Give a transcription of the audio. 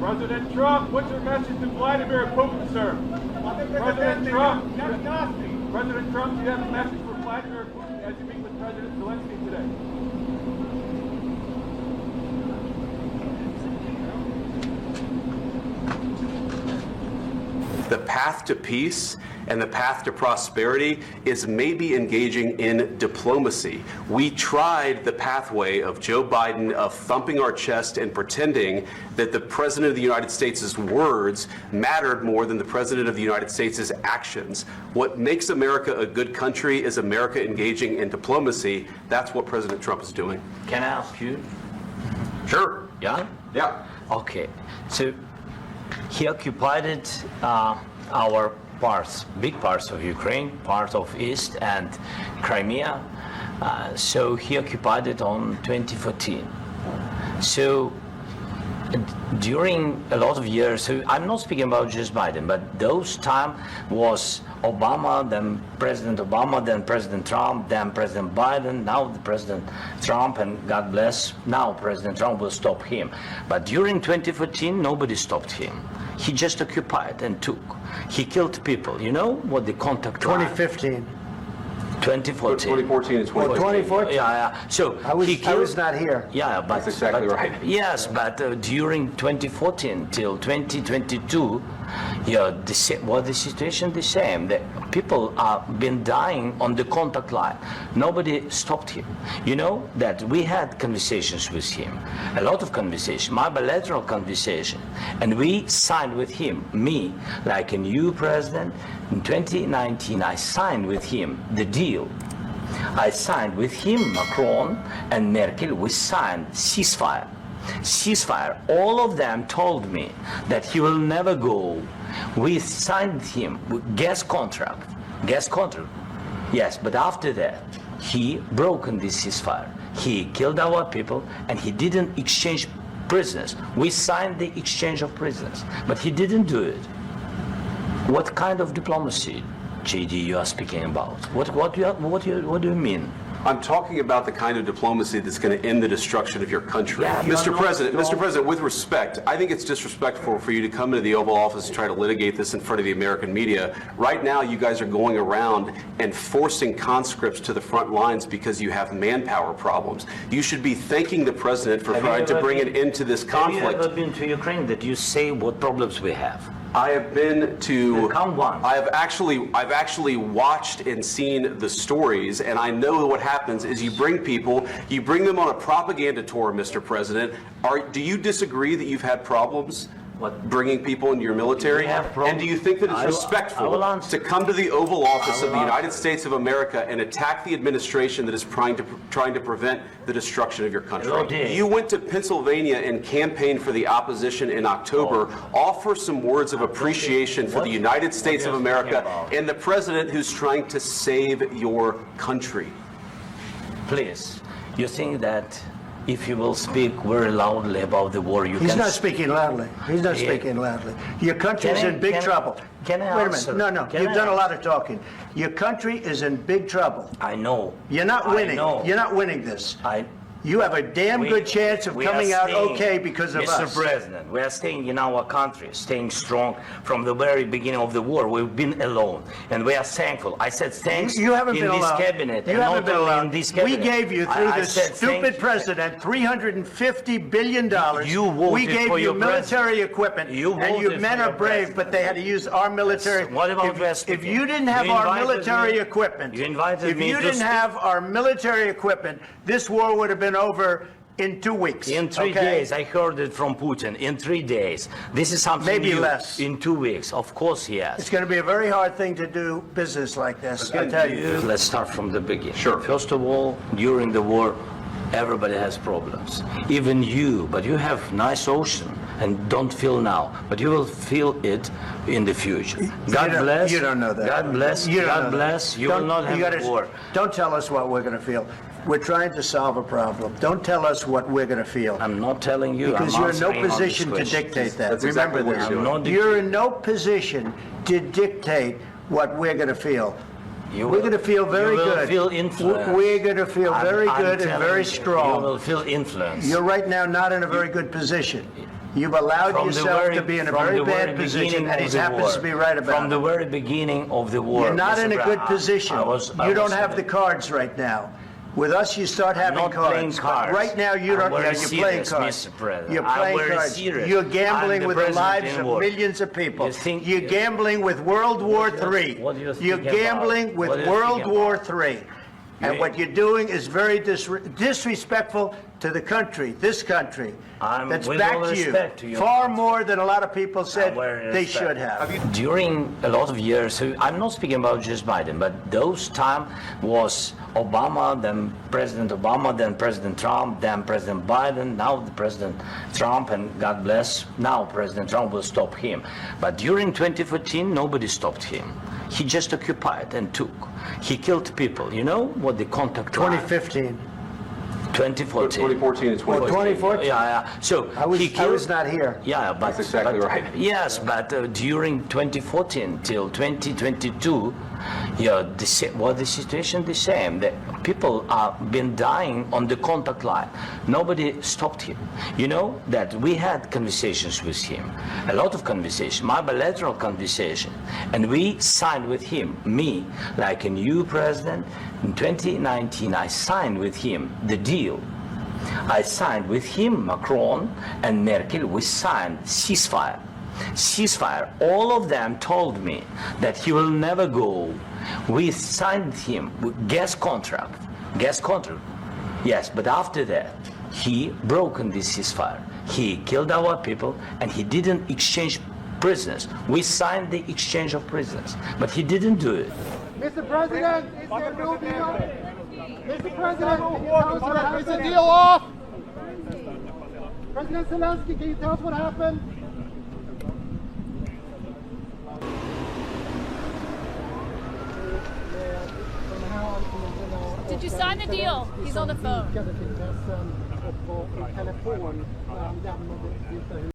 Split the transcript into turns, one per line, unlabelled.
President Trump, what's your message to Vladimir Putin, sir? President Trump, President Trump, do you have a message for Vladimir Putin as you meet with President Zelensky today?
The path to peace and the path to prosperity is maybe engaging in diplomacy. We tried the pathway of Joe Biden of thumping our chest and pretending that the President of the United States' words mattered more than the President of the United States' actions. What makes America a good country is America engaging in diplomacy. That's what President Trump is doing.
Can I ask you?
Sure.
Yeah?
Yeah.
Okay. So he occupied it, our parts, big parts of Ukraine, part of East and Crimea. So he occupied it on 2014. So during a lot of years, so I'm not speaking about just Biden, but those time was Obama, then President Obama, then President Trump, then President Biden, now the President Trump, and God bless, now President Trump will stop him. But during 2014, nobody stopped him. He just occupied and took. He killed people. You know what the contact
2015.
2014
2014.
and 2014.
2014?
Yeah. So
I was not here.
Yeah, but
That's exactly right.
Yes, but during 2014 till 2022, the situation the same. The people have been dying on the contact line. Nobody stopped him. You know that we had conversations with him, a lot of conversations, my bilateral conversation, and we signed with him, me, like a new president. In 2019, I signed with him the deal. I signed with him, Macron and Merkel, we signed ceasefire. Ceasefire. All of them told me that he will never go. We signed him with gas contract. Yes, but after that, he broken this ceasefire. He killed our people and he didn't exchange prisoners. We signed the exchange of prisoners, but he didn't do it. What kind of diplomacy, JD, you are speaking about? What do you mean?
I'm talking about the kind of diplomacy that's going to end the destruction of your country.
Yeah,
Mr. President, with respect, I think it's disrespectful for you to come into the Oval Office and try to litigate this in front of the American media. Right now, you guys are going around and forcing conscripts to the front lines because you have manpower problems. You should be thanking the President for trying to bring an end to this conflict.
Have you ever been to Ukraine that you say what problems we have?
I have been to.
Count one.
I've actually watched and seen the stories, and I know what happens is you bring them on a propaganda tour, Mr. President. Do you disagree that you've had problems? Bringing people into your military? And do you think that it's respectful to come to the Oval Office of the United States of America and attack the administration that is trying to prevent the destruction of your country? You went to Pennsylvania and campaigned for the opposition in October. Offer some words of appreciation for the United States of America and the president who's trying to save your country.
Please, you think that if you will speak very loudly about the war, you can...
He's not speaking loudly. He's not speaking loudly. Your country is in big trouble.
Can I
Wait a
answer?
minute. No. You've done a lot of talking. Your country is in big trouble.
I know.
You're not winning. You're not winning this. You have a damn good chance of coming out okay because of us.
Mr. President, we are staying in our country, staying strong from the very beginning of the war. We've been alone, and we are thankful. I said thanks
you haven't
in
been
this
alone.
cabinet.
You haven't been alone.
In this cabinet.
We gave you, through this stupid president, $350 billion.
You voted
we gave
for
you
your
military equipment, and your men are brave, but they had to use our military.
What about
if you didn't have our military equipment,
if
you didn't have our military equipment, this war would have been over in 2 weeks.
In 3 days. I heard it from Putin. In 3 days. This is something
maybe
new.
Less.
In 2 weeks. Of course, yes.
It's going to be a very hard thing to do business like this, I tell you.
Let's start from the beginning.
Sure.
First of all, during the war, everybody has problems. Even you, but you have nice ocean and don't feel now, but you will feel it in the future. God bless.
You don't know that.
God bless. God bless. You will not have a war.
Don't tell us what we're going to feel. We're trying to solve a problem. Don't tell us what we're going to feel.
I'm not telling you.
Because you're in no position to dictate that.
That's
Remember
exactly
this. You're in no position to dictate what we're going to feel. We're going to feel very good.
You will feel influence.
We're going to feel very good and very strong.
You will feel influence.
You're right now not in a very good position. You've allowed yourself to be in a very bad position, and he happens to be right about it.
From the very beginning of the war.
You're not
Mr.
in a good
Brown,
position. You don't have the cards right now. With us, you start having
not playing
cards.
cards.
But right now, you don't.
I'm very
You're playing
serious,
cards.
Mr. President.
You're
I'm
playing
very
cards.
serious.
You're
I'm
gambling
the
with the
president
lives
in
of
war.
millions of people.
You're
gambling with World War III.
What do you think
You're
about?
gambling with
What do you
World
think
War
about?
III. And what you're doing is very disrespectful to the country, this country, that's
with all
back to you,
respect to you.
far more than a lot of people said
Very
they
respect.
should have.
During a lot of years, so I'm not speaking about just Biden, but those time was Obama, then President Obama, then President Trump, then President Biden, now the President Trump, and God bless, now President Trump will stop him. But during 2014, nobody stopped him. He just occupied and took. He killed people. You know what the contact line?
2015.
2014.
2014 and 2015.
2014?
Yeah. So
I was
killed,
not here.
Yeah, but
That's exactly right.
Yes, but during 2014 till 2022, the situation the same. The people have been dying on the contact line. Nobody stopped him. You know that we had conversations with him, a lot of conversations, my bilateral conversation, and we signed with him. Me, like a new president, in 2019, I signed with him the deal. I signed with him, Macron and Merkel, we signed ceasefire. Ceasefire. All of them told me that he will never go. We signed him with gas contract. Yes, but after that, he broken this ceasefire. He killed our people and he didn't exchange prisoners. We signed the exchange of prisoners, but he didn't do it.
Mr. President, is there no deal? Mr. President, can you tell us what happened? Is the deal off? President Zelensky, can you tell us what happened?
Did you sign the deal? He's on the phone.